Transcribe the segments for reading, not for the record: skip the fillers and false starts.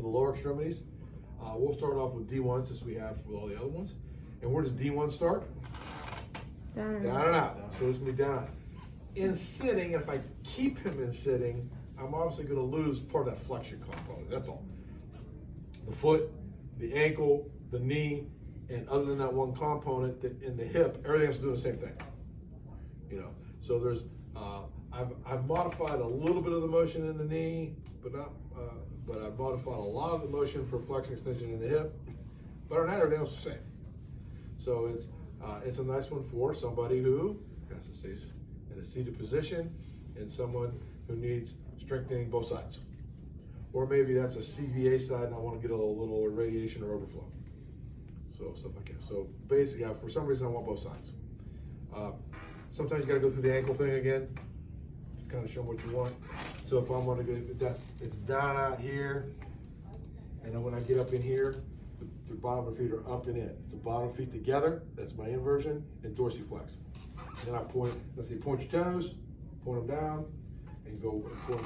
The lower extremities, we'll start off with D1 since we have with all the other ones. And where does D1 start? Down and out. So it's gonna be down. In sitting, if I keep him in sitting, I'm obviously gonna lose part of that flexion component, that's all. The foot, the ankle, the knee, and other than that one component in the hip, everything else is doing the same thing. You know, so there's, I've modified a little bit of the motion in the knee, but I've modified a lot of the motion for flexion extension in the hip. But other than that, everything else is the same. So it's a nice one for somebody who has to stay in a seated position and someone who needs strengthening both sides. Or maybe that's a CVA side and I want to get a little radiation or overflow. So stuff like that. So basically, for some reason, I want both sides. Sometimes you got to go through the ankle thing again, to kind of show them what you want. So if I want to go, it's down out here, and then when I get up in here, the bottom of the feet are up and in. It's the bottom feet together, that's my inversion, and dorsiflex. And then I point, let's see, point your toes, point them down, and go and point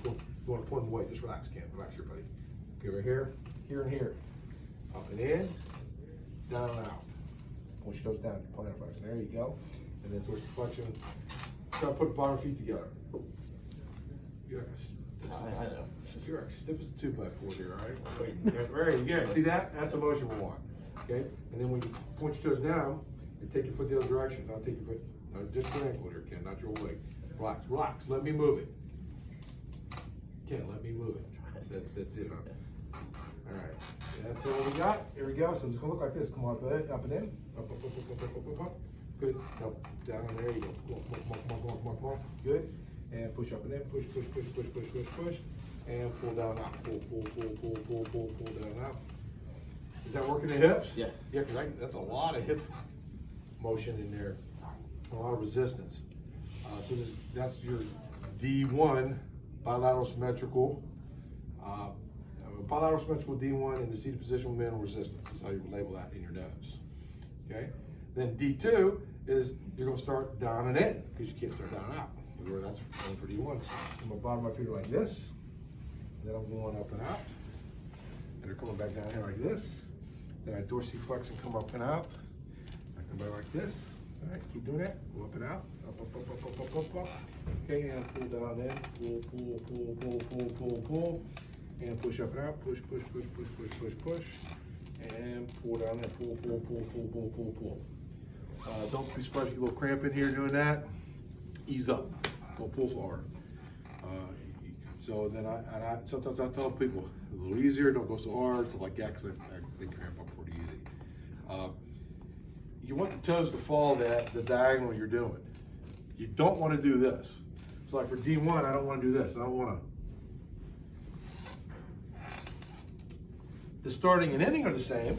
them. You want to point them away, just relax, Cam, relax your buddy. Okay, right here, here and here. Up and in, down and out. Point your toes down, plantar flexion, there you go. And then dorsiflexion. So I put the bottom feet together. I know. You're stiff as a 2x4 here, all right? Right, you see that? That's the motion we want, okay? And then when you point your toes down, and take your foot the other direction. Not take your foot, just your ankle here, Ken, not your whole leg. Relax, relax, let me move it. Ken, let me move it. That's it, huh? All right, that's all we got. Here we go, so it's gonna look like this. Come on, up and in, up. Good, nope, down, there you go. Come on. Good. And push up and in, push, and pull down out, pull down out. Is that working the hips? Yeah. Yeah, because that's a lot of hip motion in there, a lot of resistance. So that's your D1 bilateral symmetrical. Bilateral symmetrical D1 in the seated position with minimal resistance is how you label that in your notes. Okay. Then D2 is you're going to start down and in because you can't start down and out. That's for D1. I'm gonna bottom my feet like this. Then I'm going up and out. And they're coming back down here like this. Then I dorsiflex and come up and out. I come back like this. All right, keep doing that. Go up and out. Up. Okay, and pull down in. Pull. And push up and out. Push. And pull down and pull. Don't be surprised if you get a little cramp in here doing that. Ease up. Don't pull so hard. So then sometimes I tell people a little easier, don't go so hard, so like that, because they cramp up pretty easy. You want the toes to follow the diagonal you're doing. You don't want to do this. So like for D1, I don't want to do this. I don't want to. The starting and ending are the same,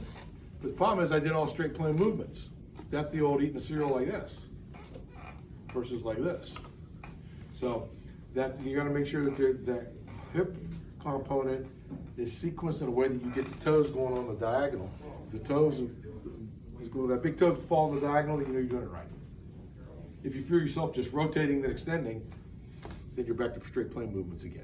but the problem is I did all straight plane movements. That's the old eating a cereal like this versus like this. So that you got to make sure that that hip component is sequenced in a way that you get the toes going on the diagonal. The toes, that big toe fall on the diagonal, then you know you're doing it right. If you feel yourself just rotating and extending, then you're back to straight plane movements again.